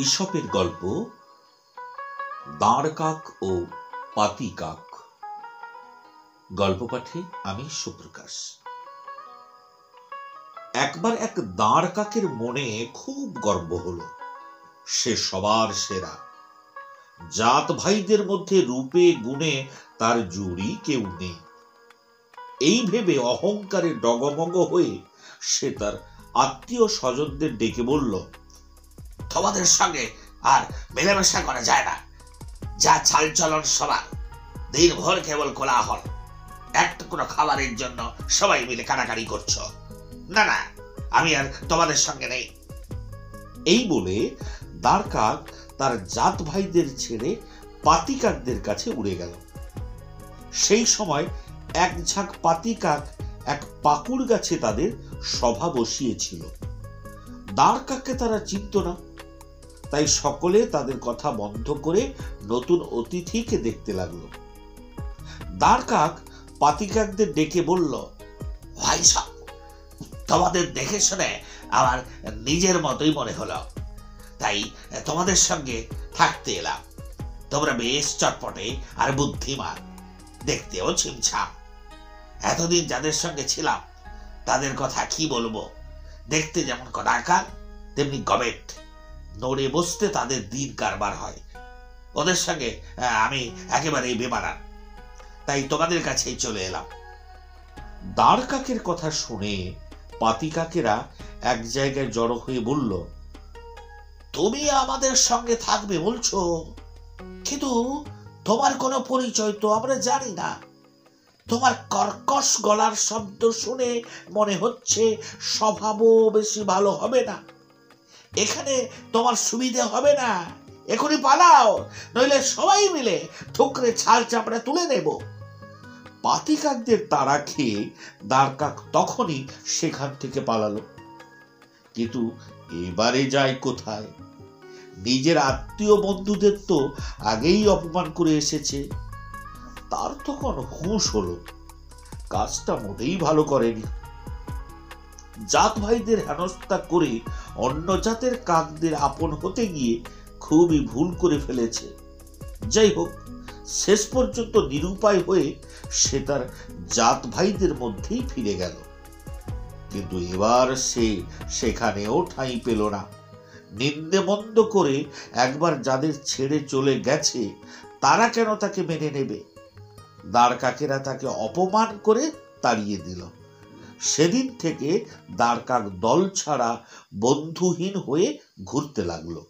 ঈশপের গল্প দাঁড় কাক ও পাতি কাক। গল্প পাঠে আমি সুপ্রকাশ। একবার এক দাঁড় কাকের মনে খুব গর্ব হলো, সে সবার সেরা। জাত ভাইদের মধ্যে রূপে গুণে তার জুড়ি কেউ নেই। এই ভেবে অহংকারে ডগমগ হয়ে সে তার আত্মীয় স্বজনদের ডেকে বলল, তোমাদের সঙ্গে আর মেলামেশা করা যায় না। যা চালচলন সবার, দিনভর কেবল কোলাহল। একটা কোনো খাবারের জন্য সবাই মিলে কাটাকাটি করছো। না না, আমি আর তোমাদের সঙ্গে নেই। এই বলে দাঁড় কাক তার জাত ভাইদের ছেড়ে পাতি কাকদের কাছে উড়ে গেল। সেই সময় এক ঝাঁক পাতি কাক এক পাকুড় গাছে তাদের সভা বসিয়েছিল। দাঁড় কাককে তারা চিনত না, তাই সকলে তাদের কথা বন্ধ করে নতুন অতিথিকে দেখতে লাগলো। দাঁড় কাক পাতি কাকদের ডেকে বলল, ভাই সব, তোমাদের দেখে শুনে আমার নিজের মতোই মনে হলো, তাই তোমাদের সঙ্গে থাকতে এলাম। তোমরা বেশ চটপটে আর বুদ্ধিমান, দেখতেও ছিমছাম। এতদিন যাদের সঙ্গে ছিলাম তাদের কথা কি বলবো। দেখতে যেমন কদাকার, তেমনি গবেট। নড়ে বসতে তাদের দিন কারবার হয়। ওদের সঙ্গে আমি একেবারেই বেমানান, তাই তোমাদের কাছেই চলে এলাম। দাঁড় কাকের কথা শুনে পাতি কাকেরা এক জায়গায় জড়ো হয়ে বলল, তুমি আমাদের সঙ্গে থাকবে বলছো, কিন্তু তোমার কোনো পরিচয় তো আমরা জানি না। তোমার কর্কশ গলার শব্দ শুনে মনে হচ্ছে স্বভাবও বেশি ভালো হবে না। এখানে তোমার সুবিধে হবে না। এখনই পালাও, নইলে সবাই মিলে ঠুকরে ছাল চাপড়া তুলে নেব। পাতি কাকদের তাড়া খেয়ে দাঁড় কাক তখনই সেখান থেকে পালালো। কিন্তু এবারে যায় কোথায়? নিজের আত্মীয় বন্ধুদের তো আগেই অপমান করে এসেছে। তার তখন হুঁশ হলো, কাজটা মোটেই ভালো করেনি। জাত ভাইদের হেনস্থা করে অন্য জাতের কাকদের আপন হতে গিয়ে খুবই ভুল করে ফেলেছে। যাই হোক, শেষ পর্যন্ত নিরুপায় হয়ে সে তার জাত ভাইদের মধ্যেই ফিরে গেল। কিন্তু এবার সে সেখানেও ঠাঁই পেল না। নিন্দে মন্দ করে একবার যাদের ছেড়ে চলে গেছে তারা কেন তাকে মেনে নেবে? দাঁড় কাকেরা তাকে অপমান করে তাড়িয়ে দিল। সেদিন থেকে দাঁড় কাক দল ছাড়া বন্ধুহীন হয়ে ঘুরতে লাগলো।